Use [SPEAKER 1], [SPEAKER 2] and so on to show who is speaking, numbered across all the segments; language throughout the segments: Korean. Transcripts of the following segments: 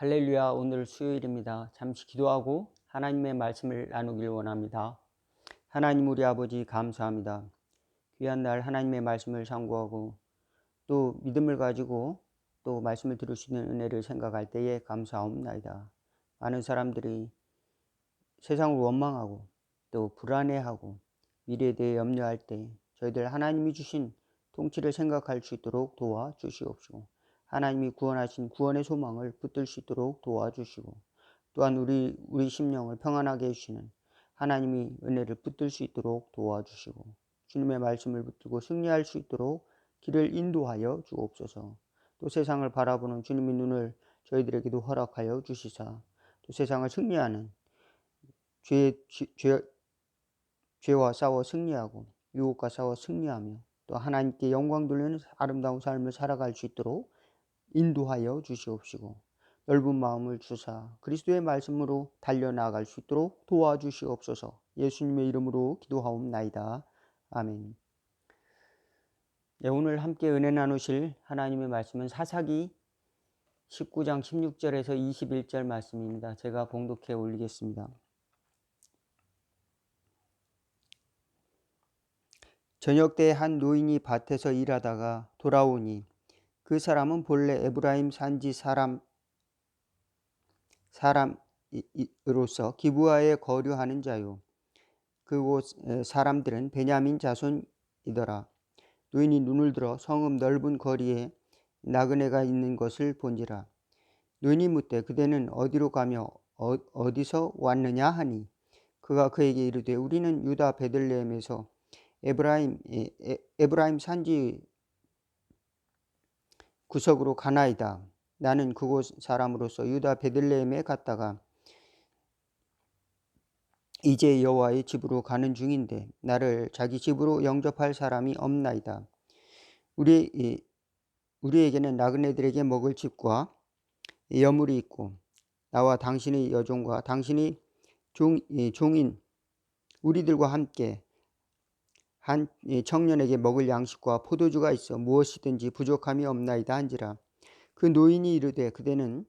[SPEAKER 1] 할렐루야, 오늘 수요일입니다. 잠시 기도하고 하나님의 말씀을 나누길 원합니다. 하나님 우리 아버지 감사합니다. 귀한 날 하나님의 말씀을 상고하고 또 믿음을 가지고 또 말씀을 들을 수 있는 은혜를 생각할 때에 감사하옵나이다. 많은 사람들이 세상을 원망하고 또 불안해하고 미래에 대해 염려할 때 저희들 하나님이 주신 통치를 생각할 수 있도록 도와주시옵시고, 하나님이 구원하신 구원의 소망을 붙들 수 있도록 도와주시고, 또한 우리 심령을 평안하게 해주시는 하나님이 은혜를 붙들 수 있도록 도와주시고, 주님의 말씀을 붙들고 승리할 수 있도록 길을 인도하여 주옵소서. 또 세상을 바라보는 주님의 눈을 저희들에게도 허락하여 주시사 또 세상을 승리하는 죄와 싸워 승리하고 유혹과 싸워 승리하며 또 하나님께 영광 돌리는 아름다운 삶을 살아갈 수 있도록 인도하여 주시옵시고, 넓은 마음을 주사 그리스도의 말씀으로 달려나갈 수 있도록 도와주시옵소서. 예수님의 이름으로 기도하옵나이다. 아멘. 네, 오늘 함께 은혜 나누실 하나님의 말씀은 사사기 19장 16절에서 21절 말씀입니다. 제가 봉독해 올리겠습니다. 저녁 때 한 노인이 밭에서 일하다가 돌아오니 그 사람은 본래 에브라임 산지 사람으로서 기브아에 거류하는 자요, 그곳 사람들은 베냐민 자손이더라. 노인이 눈을 들어 성읍 넓은 거리에 나그네가 있는 것을 본지라. 노인이 묻되 그대는 어디로 가며 어디서 왔느냐 하니, 그가 그에게 이르되 우리는 유다 베들레헴에서 에브라임 산지 구석으로 가나이다. 나는 그곳 사람으로서 유다 베들레헴에 갔다가 이제 여호와의 집으로 가는 중인데 나를 자기 집으로 영접할 사람이 없나이다. 우리에게는 나그네들에게 먹을 집과 여물이 있고 나와 당신의 여종과 당신의 종인 우리들과 함께 한 청년에게 먹을 양식과 포도주가 있어 무엇이든지 부족함이 없나이다 한지라. 그 노인이 이르되 그대는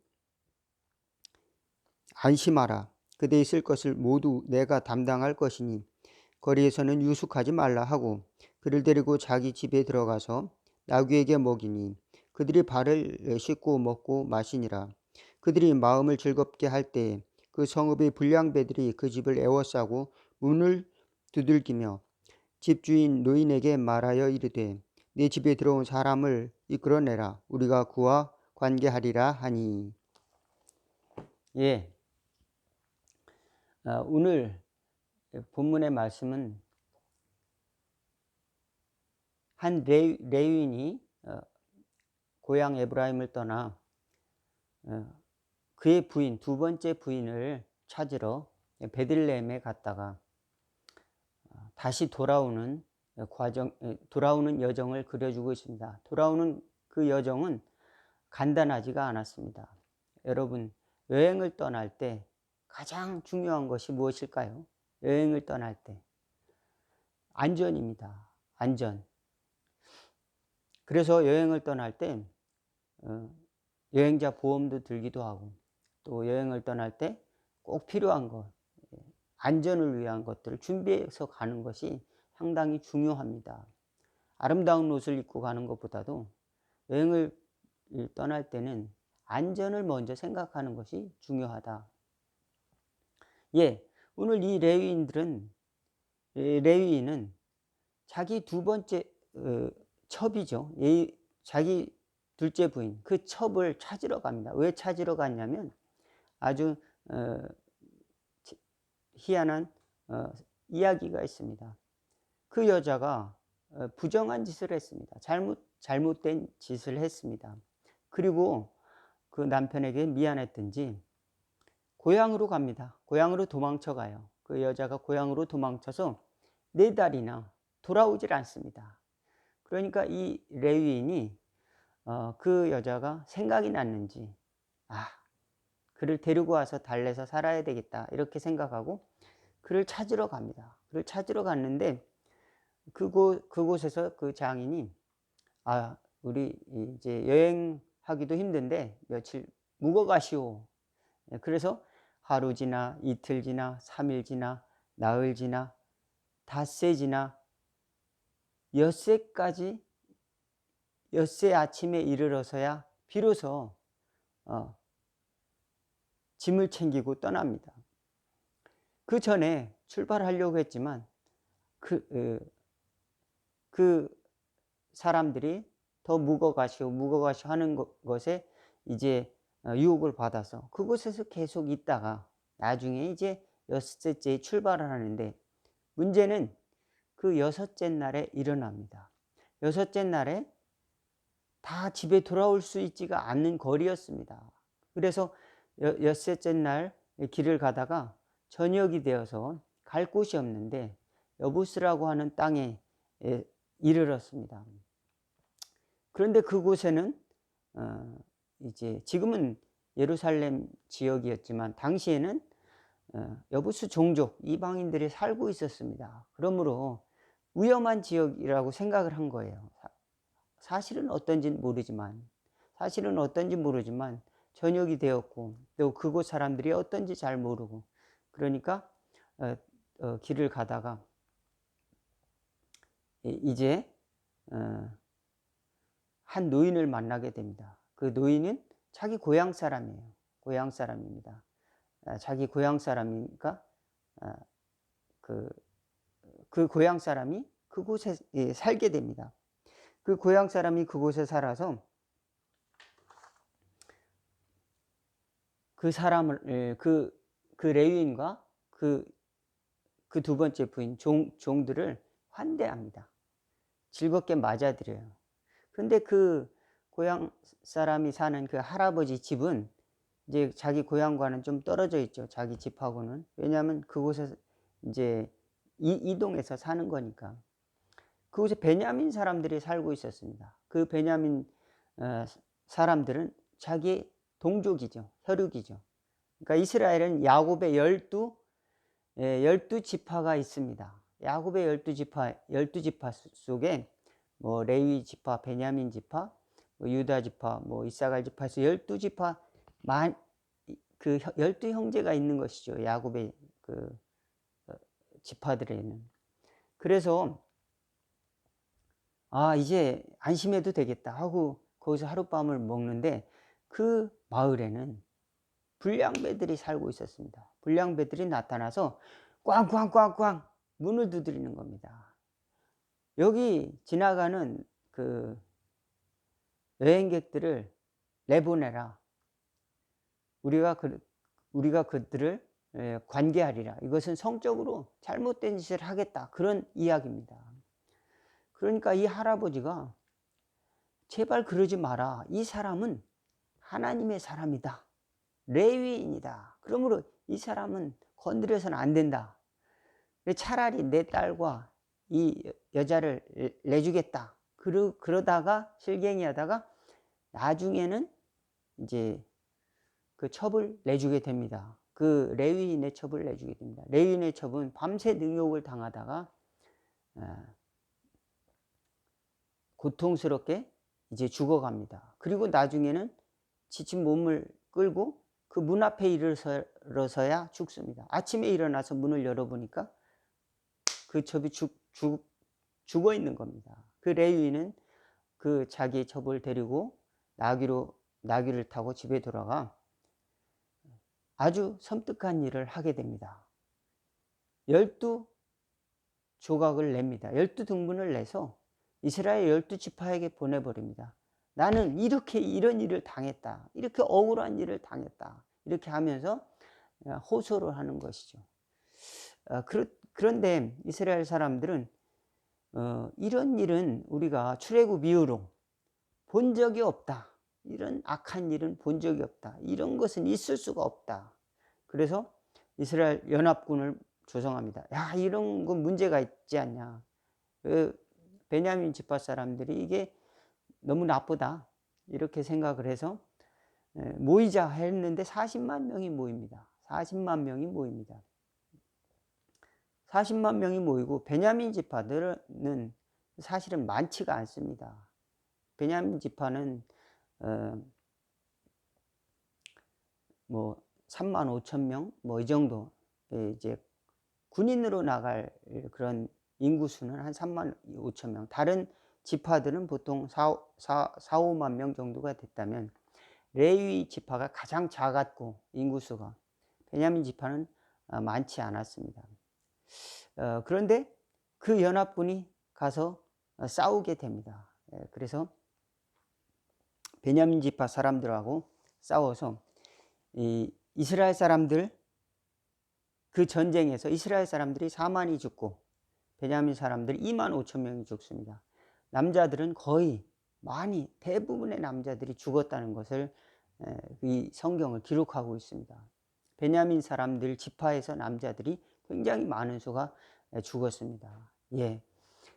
[SPEAKER 1] 안심하라. 그대의 쓸 것을 모두 내가 담당할 것이니 거리에서는 유숙하지 말라 하고 그를 데리고 자기 집에 들어가서 나귀에게 먹이니 그들이 발을 씻고 먹고 마시니라. 그들이 마음을 즐겁게 할 때에 그 성읍의 불량배들이 그 집을 에워싸고 문을 두들기며 집주인 노인에게 말하여 이르되 내 집에 들어온 사람을 이끌어내라. 우리가 그와 관계하리라 하니. 예, 오늘 본문의 말씀은 한 레위인이 고향 에브라임을 떠나 그의 부인, 두 번째 부인을 찾으러 베들레헴에 갔다가 다시 돌아오는 여정을 그려주고 있습니다. 돌아오는 그 여정은 간단하지가 않았습니다. 여러분, 여행을 떠날 때 가장 중요한 것이 무엇일까요? 여행을 떠날 때 안전입니다. 안전. 그래서 여행을 떠날 때 여행자 보험도 들기도 하고 또 여행을 떠날 때 꼭 필요한 것, 안전을 위한 것들을 준비해서 가는 것이 상당히 중요합니다. 아름다운 옷을 입고 가는 것보다도 여행을 떠날 때는 안전을 먼저 생각하는 것이 중요하다. 예, 오늘 이 레위인은 자기 두 번째 첩이죠. 자기 둘째 부인, 그 첩을 찾으러 갑니다. 왜 찾으러 갔냐면 아주 희한한 이야기가 있습니다. 그 여자가 부정한 짓을 했습니다. 잘못된 짓을 했습니다. 그리고 그 남편에게 미안했든지 고향으로 갑니다. 고향으로 도망쳐 가요. 그 여자가 고향으로 도망쳐서 4달이나 돌아오질 않습니다. 그러니까 이 레위인이 그 여자가 생각이 났는지 그를 데리고 와서 달래서 살아야 되겠다 이렇게 생각하고 그를 찾으러 갑니다. 그를 찾으러 갔는데 그곳에서 그 장인이 우리 이제 여행하기도 힘든데 며칠 묵어가시오. 그래서 하루 지나 이틀 지나 3일 지나 나흘 지나 닷새 지나 엿새까지 엿새 아침에 이르러서야 비로소 짐을 챙기고 떠납니다. 그 전에 출발하려고 했지만 그 사람들이 더 묵어가시오 하는 것에 이제 유혹을 받아서 그곳에서 계속 있다가 나중에 이제 여섯째에 출발을 하는데, 문제는 그 여섯째 날에 일어납니다. 여섯째 날에 다 집에 돌아올 수 있지가 않는 거리였습니다. 그래서 여섯째 날 길을 가다가 저녁이 되어서 갈 곳이 없는데 여부스라고 하는 땅에 이르렀습니다. 그런데 그곳에는 이제 지금은 예루살렘 지역이었지만 당시에는 여부스 종족 이방인들이 살고 있었습니다. 그러므로 위험한 지역이라고 생각을 한 거예요. 사실은 어떤지 모르지만 저녁이 되었고 또 그곳 사람들이 어떤지 잘 모르고, 그러니까 길을 가다가 이제 한 노인을 만나게 됩니다. 그 노인은 자기 고향 사람이에요. 고향 사람입니다. 자기 고향 사람이니까 그 고향 사람이 그곳에 살게 됩니다. 그 고향 사람이 그곳에 살아서 그 사람을 그 레위인과 그 두 번째 부인 종들을 환대합니다. 즐겁게 맞아들여요. 그런데 그 고향 사람이 사는 그 할아버지 집은 이제 자기 고향과는 좀 떨어져 있죠. 자기 집하고는. 왜냐하면 그곳에 이제 이동해서 사는 거니까. 그곳에 베냐민 사람들이 살고 있었습니다. 그 베냐민 사람들은 자기의 동족이죠. 혈육이죠. 그러니까 이스라엘은 야곱의 12지파가 있습니다. 야곱의 12지파 속에 뭐 레위 지파, 베냐민 지파, 뭐 유다 지파, 뭐 이사갈 지파에서 12지파 그 12형제가 있는 것이죠. 야곱의 그 지파들에는. 그래서 이제 안심해도 되겠다 하고 거기서 하룻밤을 먹는데, 그 마을에는 불량배들이 살고 있었습니다. 불량배들이 나타나서 꽝꽝꽝꽝 문을 두드리는 겁니다. 여기 지나가는 그 여행객들을 내보내라. 우리가 그들을 관계하리라. 이것은 성적으로 잘못된 짓을 하겠다. 그런 이야기입니다. 그러니까 이 할아버지가 제발 그러지 마라. 이 사람은 하나님의 사람이다. 레위인이다. 그러므로 이 사람은 건드려서는 안 된다. 차라리 내 딸과 이 여자를 내주겠다. 그러다가 실갱이 하다가 나중에는 이제 그 첩을 내주게 됩니다. 그 레위인의 첩을 내주게 됩니다. 레위인의 첩은 밤새 능욕을 당하다가 고통스럽게 이제 죽어갑니다. 그리고 나중에는 지친 몸을 끌고 그 문 앞에 이르러서야 죽습니다. 아침에 일어나서 문을 열어보니까 그 첩이 죽어 있는 겁니다. 그 레위인은 그 자기의 첩을 데리고 나귀를 타고 집에 돌아가 아주 섬뜩한 일을 하게 됩니다. 12조각을 냅니다. 12등분을 내서 이스라엘 12지파에게 보내버립니다. 나는 이런 일을 당했다. 이렇게 억울한 일을 당했다. 이렇게 하면서 호소를 하는 것이죠. 그런데 이스라엘 사람들은 이런 일은 우리가 출애굽 이후로 본 적이 없다. 이런 악한 일은 본 적이 없다. 이런 것은 있을 수가 없다. 그래서 이스라엘 연합군을 조성합니다. 야, 이런 건 문제가 있지 않냐. 베냐민 지파 사람들이 이게 너무 나쁘다. 이렇게 생각을 해서 모이자 했는데 40만 명이 모입니다. 40만 명이 모입니다. 40만 명이 모이고 베냐민 지파들은 사실은 많지가 않습니다. 베냐민 지파는 뭐 3만 5천 명 뭐 이 정도 이제 군인으로 나갈 그런 인구수는 한 3만 5천 명. 다른 지파들은 보통 5만 명 정도가 됐다면 레위 지파가 가장 작았고 인구수가 베냐민 지파는 많지 않았습니다. 그런데 그 연합군이 가서 싸우게 됩니다. 그래서 베냐민 지파 사람들하고 싸워서 이 이스라엘 사람들 그 전쟁에서 이스라엘 사람들이 4만이 죽고 베냐민 사람들 2만 5천 명이 죽습니다. 남자들은 거의 많이 대부분의 남자들이 죽었다는 것을 이 성경을 기록하고 있습니다. 베냐민 사람들 지파에서 남자들이 굉장히 많은 수가 죽었습니다. 예.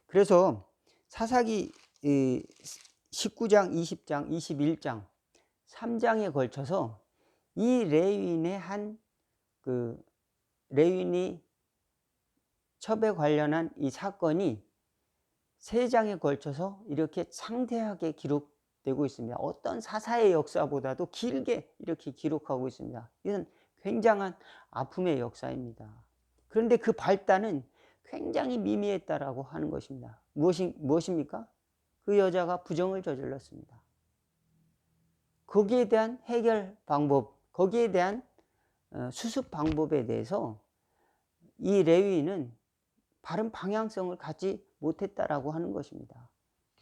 [SPEAKER 1] 그래서 사사기 19장, 20장, 21장 3장에 걸쳐서 이 레위인의 레위인이 첩에 관련한 이 사건이 3장에 걸쳐서 이렇게 상세하게 기록되고 있습니다. 어떤 사사의 역사보다도 길게 이렇게 기록하고 있습니다. 이건 굉장한 아픔의 역사입니다. 그런데 그 발단은 굉장히 미미했다라고 하는 것입니다. 무엇입니까? 그 여자가 부정을 저질렀습니다. 거기에 대한 해결 방법, 거기에 대한 수습 방법에 대해서 이 레위인은 바른 방향성을 갖지 못했다라고 하는 것입니다.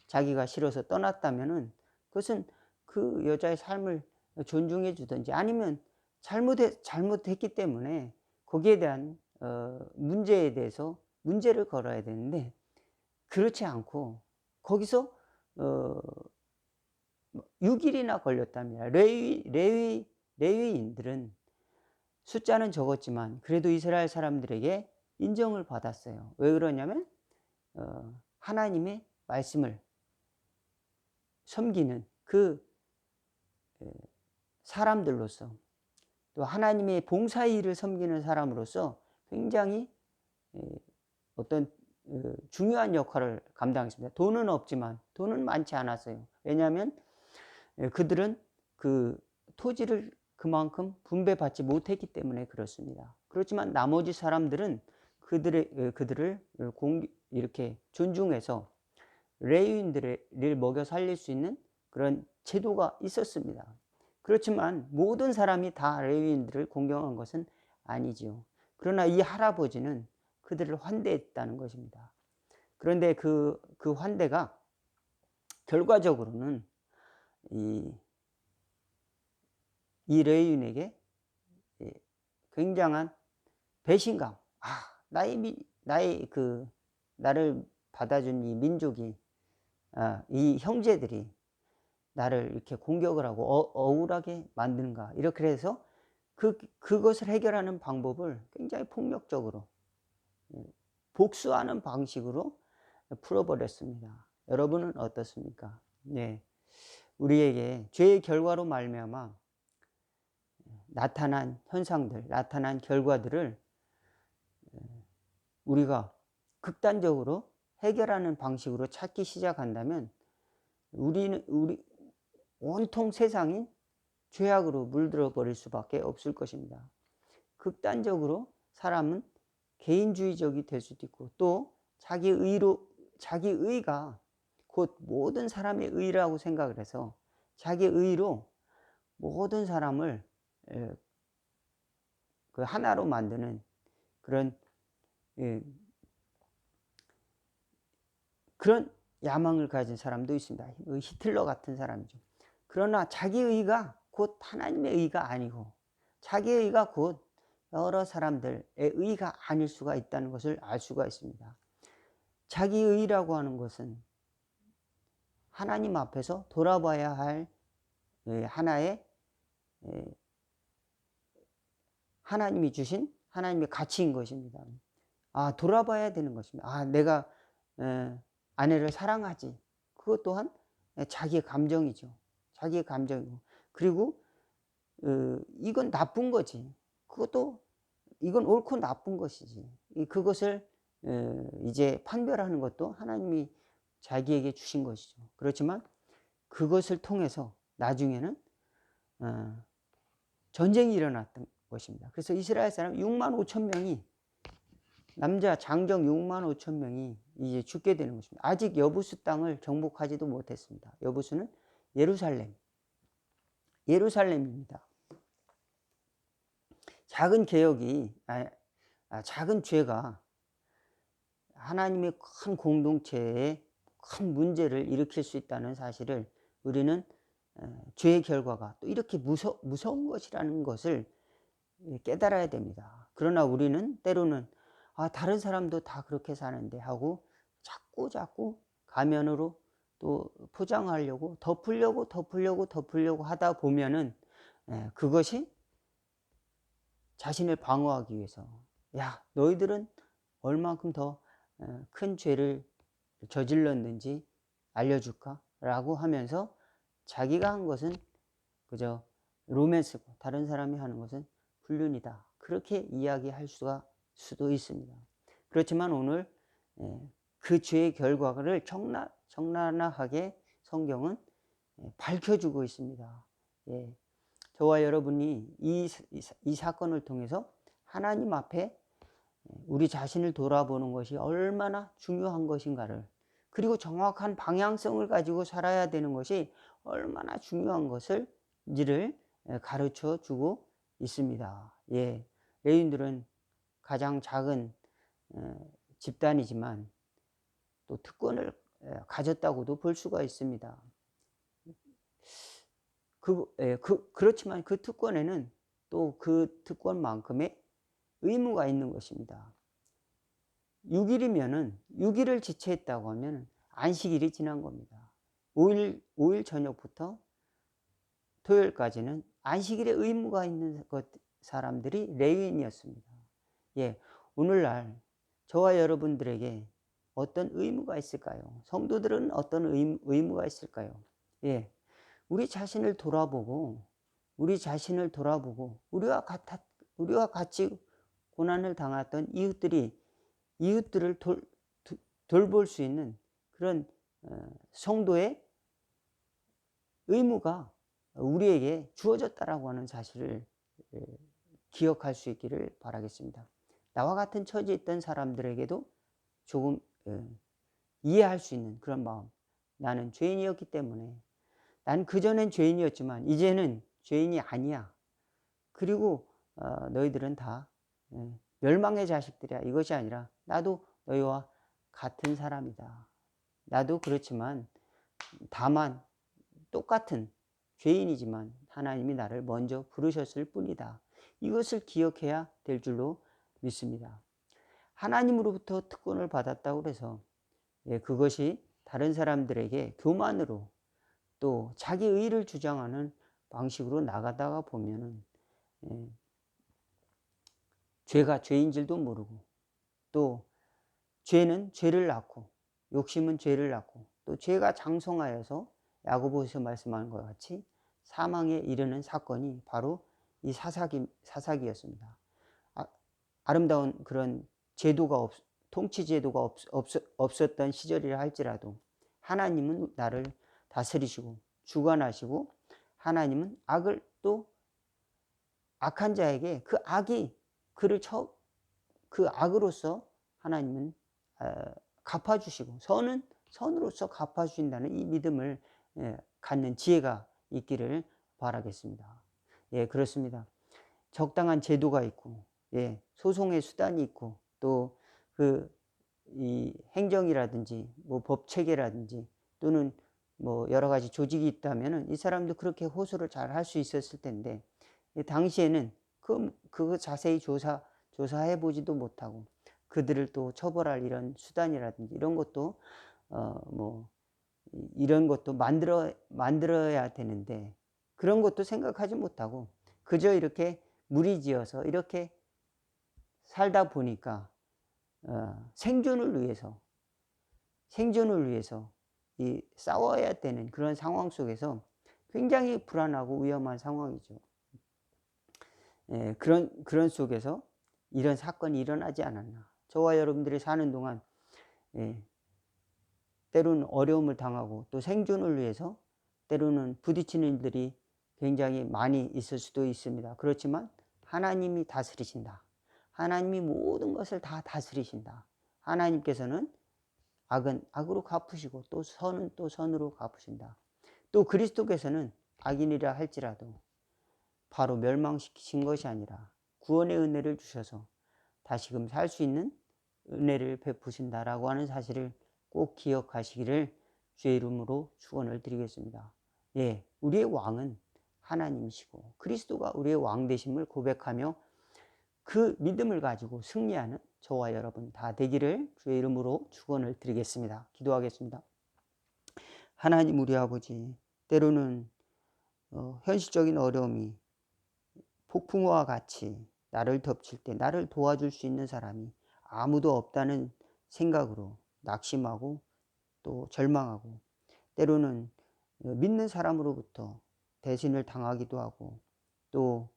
[SPEAKER 1] 자기가 싫어서 떠났다면은 그것은 그 여자의 삶을 존중해 주든지 아니면 잘못했기 때문에 거기에 대한 문제에 대해서 문제를 걸어야 되는데 그렇지 않고 거기서 6일이나 걸렸답니다. 레위인들은 숫자는 적었지만 그래도 이스라엘 사람들에게 인정을 받았어요. 왜 그러냐면 하나님의 말씀을 섬기는 그 사람들로서 또 하나님의 봉사의 일을 섬기는 사람으로서 굉장히 어떤 중요한 역할을 감당했습니다. 돈은 없지만 돈은 많지 않았어요. 왜냐하면 그들은 그 토지를 그만큼 분배받지 못했기 때문에 그렇습니다. 그렇지만 나머지 사람들은 그들을 이렇게 존중해서 레위인들을 먹여 살릴 수 있는 그런 제도가 있었습니다. 그렇지만 모든 사람이 다 레위인들을 공경한 것은 아니지요. 그러나 이 할아버지는 그들을 환대했다는 것입니다. 그런데 그 환대가 결과적으로는 이 레위인에게 굉장한 배신감, 나를 받아준 이 민족이, 이 형제들이 나를 이렇게 공격을 하고 억울하게 만드는가, 이렇게 해서 그것을 해결하는 방법을 굉장히 폭력적으로 복수하는 방식으로 풀어버렸습니다. 여러분은 어떻습니까? 네, 우리에게 죄의 결과로 말미암아 나타난 현상들, 나타난 결과들을 우리가 극단적으로 해결하는 방식으로 찾기 시작한다면 우리 온통 세상이 죄악으로 물들어 버릴 수밖에 없을 것입니다. 극단적으로 사람은 개인주의적이 될 수도 있고 또 자기 의가 곧 모든 사람의 의라고 생각을 해서 자기 의로 모든 사람을 그 하나로 만드는 그런 야망을 가진 사람도 있습니다. 히틀러 같은 사람이죠. 그러나 자기 의가 곧 하나님의 의가 아니고 자기 의가 곧 여러 사람들의 의가 아닐 수가 있다는 것을 알 수가 있습니다. 자기 의라고 하는 것은 하나님 앞에서 돌아봐야 할 하나의 하나님이 주신 하나님의 가치인 것입니다. 돌아봐야 되는 것입니다. 내가 아내를 사랑하지. 그것 또한 자기의 감정이죠. 자기의 감정이고. 그리고 이건 나쁜 거지. 이건 옳고 나쁜 것이지. 그것을 이제 판별하는 것도 하나님이 자기에게 주신 것이죠. 그렇지만 그것을 통해서 나중에는 전쟁이 일어났던 것입니다. 그래서 이스라엘 사람 6만 5천 명이 남자 장정 6만 5천 명이 이제 죽게 되는 것입니다. 아직 여부수 땅을 정복하지도 못했습니다. 여부수는 예루살렘입니다. 작은 개혁이 작은 죄가 하나님의 큰 공동체에 큰 문제를 일으킬 수 있다는 사실을 우리는 죄의 결과가 또 이렇게 무서운 것이라는 것을 깨달아야 됩니다. 그러나 우리는 때로는 다른 사람도 다 그렇게 사는데 하고 자꾸 가면으로 또 포장하려고 덮으려고 하다 보면은 그것이 자신을 방어하기 위해서 야 너희들은 얼만큼 더 큰 죄를 저질렀는지 알려줄까? 라고 하면서 자기가 한 것은 그저 로맨스고 다른 사람이 하는 것은 불륜이다. 그렇게 이야기할 수도 있습니다. 그렇지만 오늘 그 죄의 결과를 적나라하게 성경은 밝혀주고 있습니다. 저와 여러분이 이 사건을 통해서 하나님 앞에 우리 자신을 돌아보는 것이 얼마나 중요한 것인가를, 그리고 정확한 방향성을 가지고 살아야 되는 것이 얼마나 중요한 것을지를 가르쳐 주고 있습니다. 레위인들은 가장 작은 집단이지만 또 특권을 가졌다고도 볼 수가 있습니다. 그렇지만 그 특권에는 또 그 특권만큼의 의무가 있는 것입니다. 6일이면은 6일을 지체했다고 하면 안식일이 지난 겁니다. 5일 저녁부터 토요일까지는 안식일의 의무가 있는 사람들이 레위인이었습니다. 오늘날 저와 여러분들에게 어떤 의무가 있을까요? 성도들은 어떤 의무가 있을까요? 우리 자신을 돌아보고 우리와 같이 고난을 당했던 이웃들을 돌볼 수 있는 그런 성도의 의무가 우리에게 주어졌다라고 하는 사실을 기억할 수 있기를 바라겠습니다. 나와 같은 처지에 있던 사람들에게도 조금 이해할 수 있는 그런 마음. 나는 죄인이었기 때문에, 난 그전엔 죄인이었지만 이제는 죄인이 아니야. 그리고 너희들은 다 멸망의 자식들이야. 이것이 아니라 나도 너희와 같은 사람이다. 나도 그렇지만 다만 똑같은 죄인이지만 하나님이 나를 먼저 부르셨을 뿐이다. 이것을 기억해야 될 줄로 믿습니다. 하나님으로부터 특권을 받았다고 해서 그것이 다른 사람들에게 교만으로 또 자기 의를 주장하는 방식으로 나가다가 보면은 죄가 죄인 줄도 모르고, 또 죄는 죄를 낳고 욕심은 죄를 낳고, 또 죄가 장성하여서 야고보에서 말씀하는 것 같이 사망에 이르는 사건이 바로 이 사사기였습니다. 아름다운 그런 통치 제도가 없었던 시절이라 할지라도 하나님은 나를 다스리시고 주관하시고, 하나님은 악을 또 악한 자에게 그 악으로서 하나님은 갚아주시고 선은 선으로서 갚아주신다는 이 믿음을 갖는 지혜가 있기를 바라겠습니다. 그렇습니다. 적당한 제도가 있고, 소송의 수단이 있고, 또 이 행정이라든지 법 체계라든지 또는 여러 가지 조직이 있다면은 이 사람도 그렇게 호소를 잘 할 수 있었을 텐데, 당시에는 그거 자세히 조사해 보지도 못하고 그들을 또 처벌할 이런 수단이라든지 이런 것도 이런 것도 만들어야 되는데 그런 것도 생각하지 못하고 그저 이렇게 무리지어서 이렇게 살다 보니까 생존을 위해서 이 싸워야 되는 그런 상황 속에서 굉장히 불안하고 위험한 상황이죠. 그런 속에서 이런 사건이 일어나지 않았나. 저와 여러분들이 사는 동안 때로는 어려움을 당하고 또 생존을 위해서 때로는 부딪히는 일들이 굉장히 많이 있을 수도 있습니다. 그렇지만 하나님이 다스리신다. 하나님이 모든 것을 다 다스리신다. 하나님께서는 악은 악으로 갚으시고 또 선은 또 선으로 갚으신다. 또 그리스도께서는 악인이라 할지라도 바로 멸망시키신 것이 아니라 구원의 은혜를 주셔서 다시금 살 수 있는 은혜를 베푸신다라고 하는 사실을 꼭 기억하시기를 주의 이름으로 축원을 드리겠습니다. 예, 우리의 왕은 하나님이시고 그리스도가 우리의 왕 되심을 고백하며 그 믿음을 가지고 승리하는 저와 여러분 다 되기를 주의 이름으로 축원을 드리겠습니다. 기도하겠습니다. 하나님 우리 아버지, 때로는 현실적인 어려움이 폭풍우와 같이 나를 덮칠 때 나를 도와줄 수 있는 사람이 아무도 없다는 생각으로 낙심하고 또 절망하고 때로는 믿는 사람으로부터 배신을 당하기도 하고 또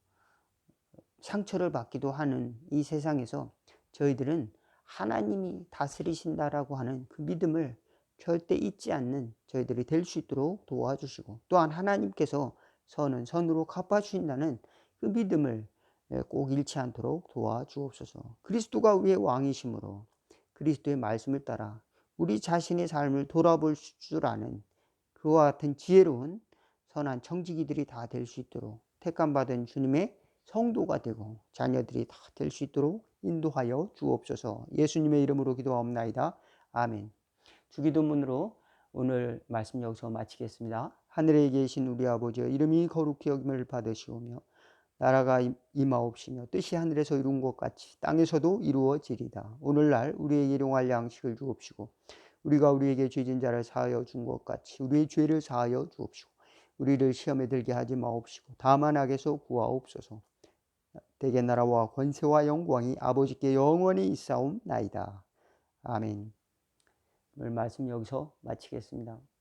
[SPEAKER 1] 상처를 받기도 하는 이 세상에서 저희들은 하나님이 다스리신다라고 하는 그 믿음을 절대 잊지 않는 저희들이 될 수 있도록 도와주시고 또한 하나님께서 선은 선으로 갚아주신다는 그 믿음을 꼭 잃지 않도록 도와주옵소서. 그리스도가 우리의 왕이심으로 그리스도의 말씀을 따라 우리 자신의 삶을 돌아볼 줄 아는 그와 같은 지혜로운 선한 청지기들이 다 될 수 있도록 택감받은 주님의 성도가 되고 자녀들이 다 될 수 있도록 인도하여 주옵소서. 예수님의 이름으로 기도하옵나이다. 아멘. 주기도문으로 오늘 말씀 여기서 마치겠습니다. 하늘에 계신 우리 아버지여 이름이 거룩히 여김을 받으시오며 나라가 임하옵시며 뜻이 하늘에서 이룬 것 같이 땅에서도 이루어지리다. 오늘날 우리에게 일용할 양식을 주옵시고 우리가 우리에게 죄진 자를 사하여 준 것 같이 우리의 죄를 사하여 주옵시고 우리를 시험에 들게 하지 마옵시고 다만 악에서 구하옵소서. 대개 나라와 권세와 영광이 아버지께 영원히 있사옵나이다. 아멘. 오늘 말씀 여기서 마치겠습니다.